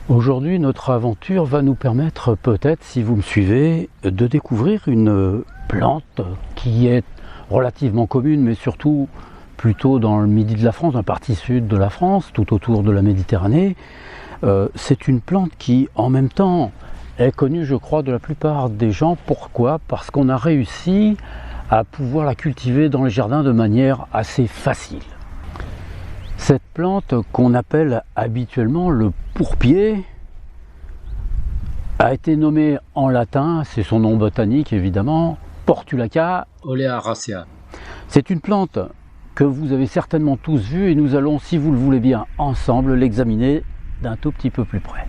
Aujourd'hui, notre aventure va nous permettre peut-être, si vous me suivez, de découvrir une plante qui est relativement commune, mais surtout plutôt dans le midi de la France, dans la partie sud de la France, tout autour de la Méditerranée. C'est une plante qui, en même temps, est connue, je crois, de la plupart des gens. Pourquoi? Parce qu'on a réussi à pouvoir la cultiver dans les jardins de manière assez facile. Cette plante qu'on appelle habituellement le pourpier a été nommée en latin, c'est son nom botanique évidemment, Portulaca oleracea. C'est une plante que vous avez certainement tous vue et nous allons, si vous le voulez bien, ensemble l'examiner d'un tout petit peu plus près.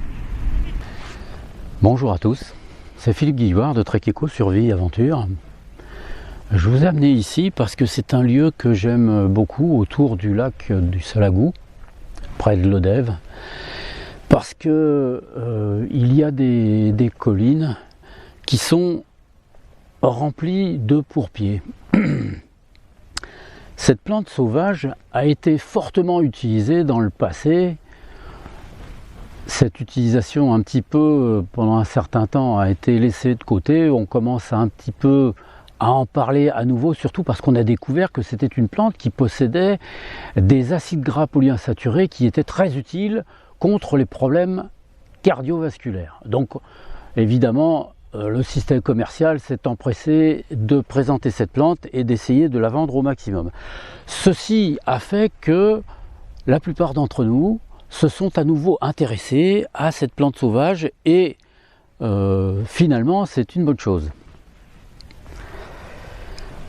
Bonjour à tous, c'est Philippe Guillouard de Trek Eco Survie Aventure. Je vous ai amené ici parce que c'est un lieu que j'aime beaucoup autour du lac du Salagou, près de Lodève, parce que il y a des collines qui sont remplies de pourpiers. Cette plante sauvage a été fortement utilisée dans le passé. Cette utilisation un petit peu, pendant un certain temps, a été laissée de côté. On commence un petit peu à en parler à nouveau, surtout parce qu'on a découvert que c'était une plante qui possédait des acides gras polyinsaturés qui étaient très utiles contre les problèmes cardiovasculaires. Donc évidemment, le système commercial s'est empressé de présenter cette plante et d'essayer de la vendre au maximum. Ceci a fait que la plupart d'entre nous se sont à nouveau intéressés à cette plante sauvage et finalement c'est une bonne chose.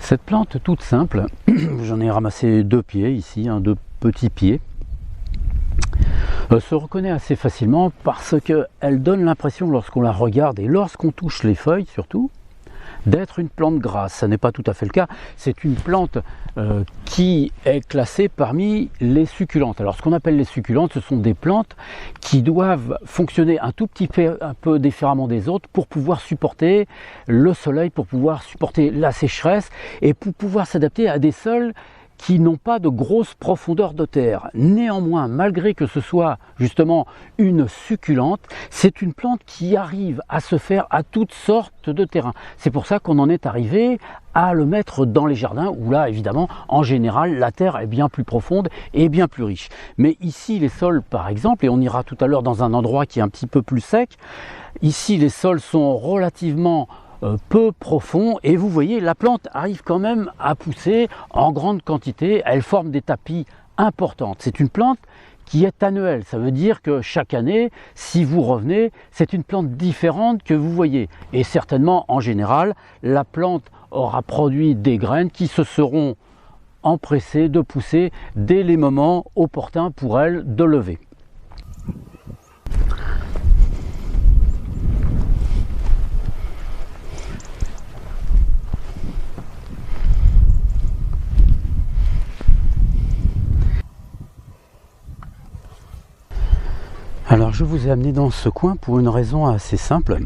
Cette plante toute simple, j'en ai ramassé deux pieds ici, deux petits pieds, se reconnaît assez facilement parce qu'elle donne l'impression lorsqu'on la regarde et lorsqu'on touche les feuilles surtout, d'être une plante grasse. Ce n'est pas tout à fait le cas, c'est une plante qui est classée parmi les succulentes. Alors ce qu'on appelle les succulentes, ce sont des plantes qui doivent fonctionner un tout petit peu, un peu différemment des autres pour pouvoir supporter le soleil, pour pouvoir supporter la sécheresse et pour pouvoir s'adapter à des sols qui n'ont pas de grosse profondeur de terre. Néanmoins, malgré que ce soit justement une succulente, c'est une plante qui arrive à se faire à toutes sortes de terrains. C'est pour ça qu'on en est arrivé à le mettre dans les jardins, où là, évidemment, en général, la terre est bien plus profonde et bien plus riche. Mais ici, les sols, par exemple, et on ira tout à l'heure dans un endroit qui est un petit peu plus sec, ici, les sols sont relativement peu profond et vous voyez la plante arrive quand même à pousser en grande quantité, elle forme des tapis importantes. C'est une plante qui est annuelle, ça veut dire que chaque année, si vous revenez, c'est une plante différente que vous voyez et certainement en général, la plante aura produit des graines qui se seront empressées de pousser dès les moments opportuns pour elle de lever. Alors je vous ai amené dans ce coin pour une raison assez simple.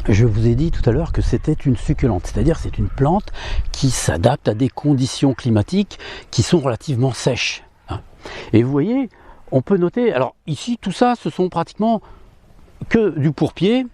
Je vous ai dit tout à l'heure que c'était une succulente, c'est-à-dire c'est une plante qui s'adapte à des conditions climatiques qui sont relativement sèches. Et vous voyez, on peut noter, alors ici tout ça ce sont pratiquement que du pourpier.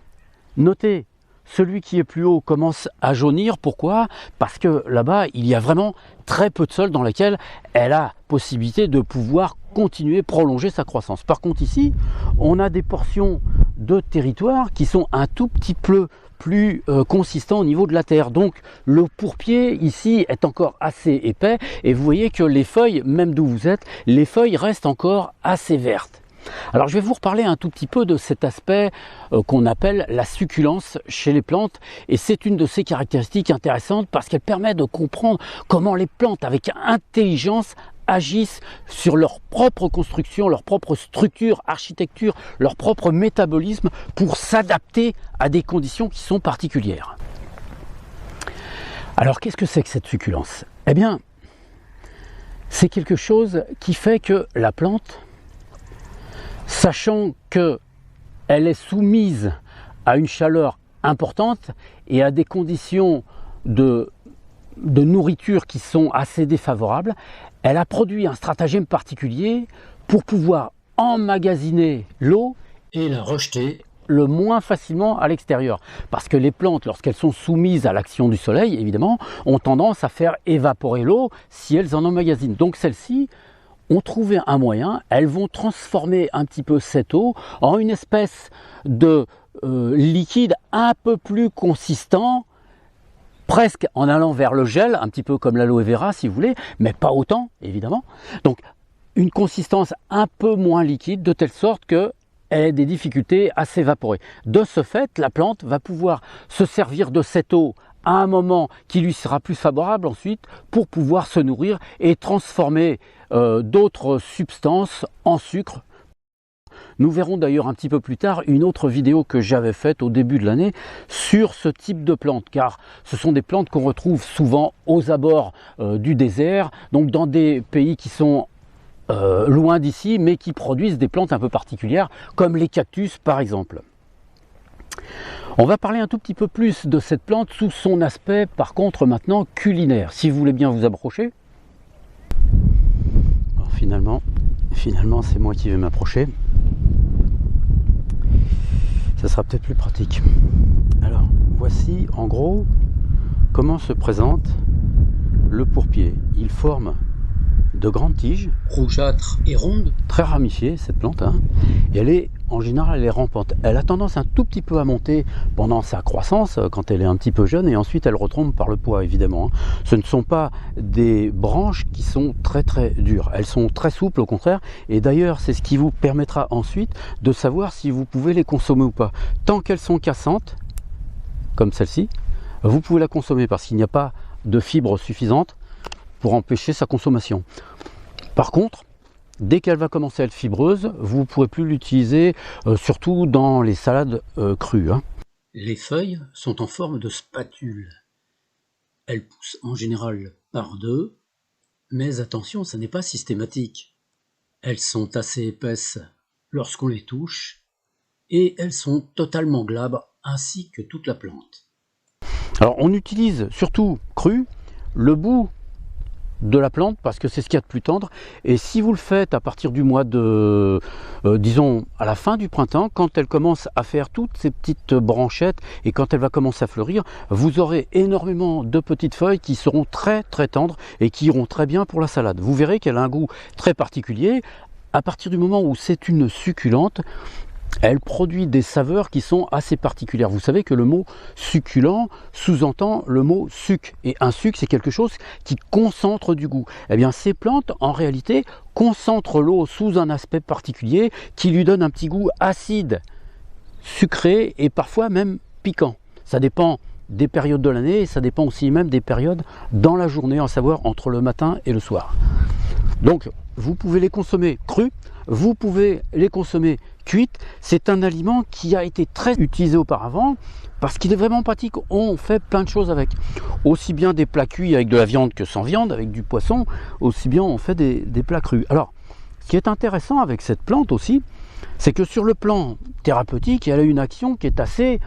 Notez, celui qui est plus haut commence à jaunir, pourquoi? Parce que là-bas il y a vraiment très peu de sol dans lequel elle a possibilité de pouvoir continuer, prolonger sa croissance. Par contre ici, on a des portions de territoire qui sont un tout petit peu plus consistants au niveau de la terre. Donc le pourpier ici est encore assez épais et vous voyez que les feuilles, même d'où vous êtes, les feuilles restent encore assez vertes. Alors je vais vous reparler un tout petit peu de cet aspect qu'on appelle la succulence chez les plantes et c'est une de ces caractéristiques intéressantes parce qu'elle permet de comprendre comment les plantes avec intelligence agissent sur leur propre construction, leur propre structure, architecture, leur propre métabolisme pour s'adapter à des conditions qui sont particulières. Alors qu'est-ce que c'est que cette succulence? Eh bien, c'est quelque chose qui fait que la plante, sachant qu'elle est soumise à une chaleur importante et à des conditions de nourriture qui sont assez défavorables, elle a produit un stratagème particulier pour pouvoir emmagasiner l'eau et la rejeter le moins facilement à l'extérieur. Parce que les plantes, lorsqu'elles sont soumises à l'action du soleil, évidemment, ont tendance à faire évaporer l'eau si elles en emmagasinent. Donc celles-ci ont trouvé un moyen, elles vont transformer un petit peu cette eau en une espèce de liquide un peu plus consistant, presque en allant vers le gel, un petit peu comme l'aloe vera si vous voulez, mais pas autant évidemment. Donc une consistance un peu moins liquide, de telle sorte que elle a des difficultés à s'évaporer. De ce fait, la plante va pouvoir se servir de cette eau à un moment qui lui sera plus favorable ensuite pour pouvoir se nourrir et transformer d'autres substances en sucre. Nous verrons d'ailleurs un petit peu plus tard une autre vidéo que j'avais faite au début de l'année sur ce type de plantes, car ce sont des plantes qu'on retrouve souvent aux abords du désert, donc dans des pays qui sont loin d'ici, mais qui produisent des plantes un peu particulières, comme les cactus par exemple. On va parler un tout petit peu plus de cette plante sous son aspect, par contre, maintenant culinaire. Si vous voulez bien vous approcher. Alors, finalement, c'est moi qui vais m'approcher. Ça sera peut-être plus pratique. Alors, voici en gros comment se présente le pourpier. Il forme de grandes tiges, rougeâtres et rondes, très ramifiées cette plante, hein. Et elle est, en général, elle est rampante. Elle a tendance un tout petit peu à monter pendant sa croissance, quand elle est un petit peu jeune, et ensuite elle retombe par le poids, évidemment, hein. Ce ne sont pas des branches qui sont très très dures, elles sont très souples au contraire, et d'ailleurs c'est ce qui vous permettra ensuite de savoir si vous pouvez les consommer ou pas. Tant qu'elles sont cassantes, comme celle-ci, vous pouvez la consommer parce qu'il n'y a pas de fibres suffisantes pour empêcher sa consommation. Par contre, dès qu'elle va commencer à être fibreuse, vous ne pourrez plus l'utiliser, surtout dans les salades crues, hein. Les feuilles sont en forme de spatule. Elles poussent en général par deux, mais attention, ça n'est pas systématique. Elles sont assez épaisses lorsqu'on les touche, et elles sont totalement glabres, ainsi que toute la plante. Alors on utilise surtout cru le bout de la plante parce que c'est ce qu'il y a de plus tendre, et si vous le faites à partir du mois de disons à la fin du printemps, quand elle commence à faire toutes ces petites branchettes et quand elle va commencer à fleurir, vous aurez énormément de petites feuilles qui seront très très tendres et qui iront très bien pour la salade. Vous verrez qu'elle a un goût très particulier. À partir du moment où c'est une succulente, elle produit des saveurs qui sont assez particulières. Vous savez que le mot succulent sous-entend le mot suc. Et un suc, c'est quelque chose qui concentre du goût. Eh bien, ces plantes, en réalité, concentrent l'eau sous un aspect particulier qui lui donne un petit goût acide, sucré et parfois même piquant. Ça dépend des périodes de l'année et ça dépend aussi même des périodes dans la journée, en savoir entre le matin et le soir. Donc, vous pouvez les consommer crus, vous pouvez les consommer cuites. C'est un aliment qui a été très utilisé auparavant parce qu'il est vraiment pratique. On fait plein de choses avec. Aussi bien des plats cuits avec de la viande que sans viande, avec du poisson, aussi bien on fait des plats crus. Alors, ce qui est intéressant avec cette plante aussi, c'est que sur le plan thérapeutique, elle a une action qui est assez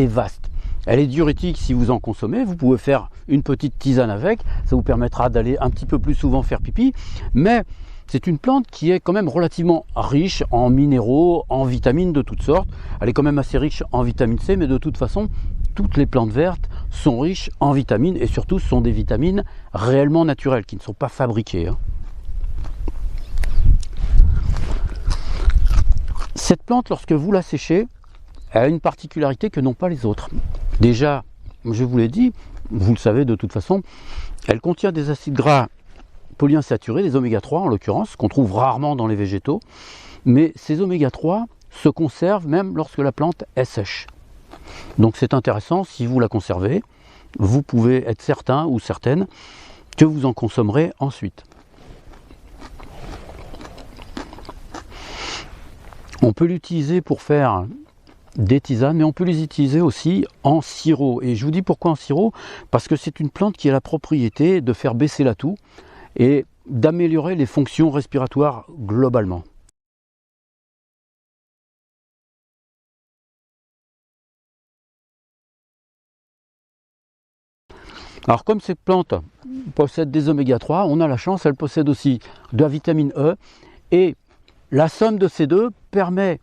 vaste. Elle est diurétique si vous en consommez, vous pouvez faire une petite tisane avec, ça vous permettra d'aller un petit peu plus souvent faire pipi, mais c'est une plante qui est quand même relativement riche en minéraux, en vitamines de toutes sortes. Elle est quand même assez riche en vitamine C, mais de toute façon, toutes les plantes vertes sont riches en vitamines, et surtout ce sont des vitamines réellement naturelles, qui ne sont pas fabriquées, hein. Cette plante, lorsque vous la séchez, elle a une particularité que n'ont pas les autres. Déjà, je vous l'ai dit, vous le savez de toute façon, elle contient des acides gras polyinsaturés, des oméga 3 en l'occurrence, qu'on trouve rarement dans les végétaux, mais ces oméga 3 se conservent même lorsque la plante est sèche. Donc c'est intéressant, si vous la conservez, vous pouvez être certain ou certaine que vous en consommerez ensuite. On peut l'utiliser pour faire des tisanes, mais on peut les utiliser aussi en sirop. Et je vous dis pourquoi en sirop, parce que c'est une plante qui a la propriété de faire baisser la toux et d'améliorer les fonctions respiratoires globalement. Alors comme cette plante possède des oméga 3, on a la chance, elle possède aussi de la vitamine E, et la somme de ces deux permet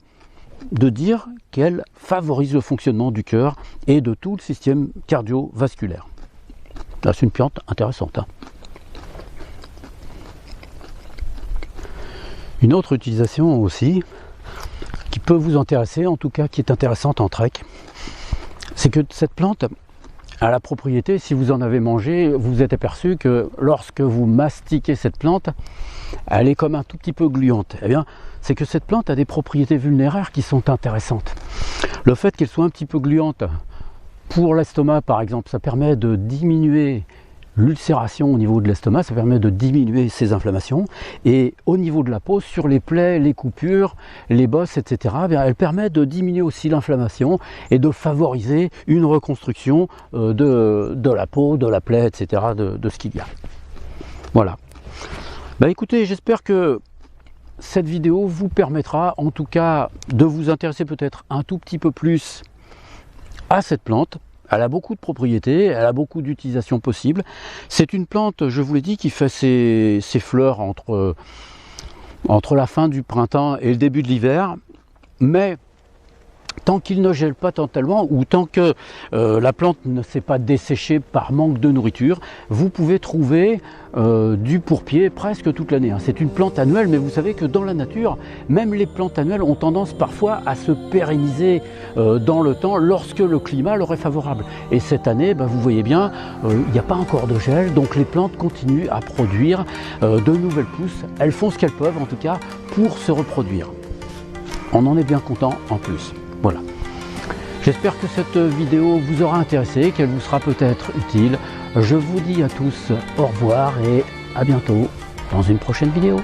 de dire qu'elle favorise le fonctionnement du cœur et de tout le système cardiovasculaire. Là, c'est une plante intéressante. Une autre utilisation aussi, qui peut vous intéresser, en tout cas qui est intéressante en trek, c'est que cette plante a la propriété, si vous en avez mangé, vous vous êtes aperçu que lorsque vous mastiquez cette plante, elle est comme un tout petit peu gluante. Eh bien, c'est que cette plante a des propriétés vulnéraires qui sont intéressantes. Le fait qu'elle soit un petit peu gluante, pour l'estomac par exemple, ça permet de diminuer l'ulcération au niveau de l'estomac, ça permet de diminuer ces inflammations, et au niveau de la peau, sur les plaies, les coupures, les bosses, etc., elle permet de diminuer aussi l'inflammation et de favoriser une reconstruction de la peau, de la plaie, etc., de ce qu'il y a. Voilà. Écoutez, j'espère que cette vidéo vous permettra en tout cas de vous intéresser peut-être un tout petit peu plus à cette plante. Elle a beaucoup de propriétés, elle a beaucoup d'utilisations possibles. C'est une plante, je vous l'ai dit, qui fait ses fleurs entre la fin du printemps et le début de l'hiver. Mais tant qu'il ne gèle pas totalement, ou tant que la plante ne s'est pas desséchée par manque de nourriture, vous pouvez trouver du pourpier presque toute l'année. C'est une plante annuelle, mais vous savez que dans la nature, même les plantes annuelles ont tendance parfois à se pérenniser dans le temps lorsque le climat leur est favorable. Et cette année, vous voyez bien, il n'y a pas encore de gel, donc les plantes continuent à produire de nouvelles pousses. Elles font ce qu'elles peuvent en tout cas pour se reproduire. On en est bien content en plus. Voilà. J'espère que cette vidéo vous aura intéressé, qu'elle vous sera peut-être utile. Je vous dis à tous au revoir et à bientôt dans une prochaine vidéo.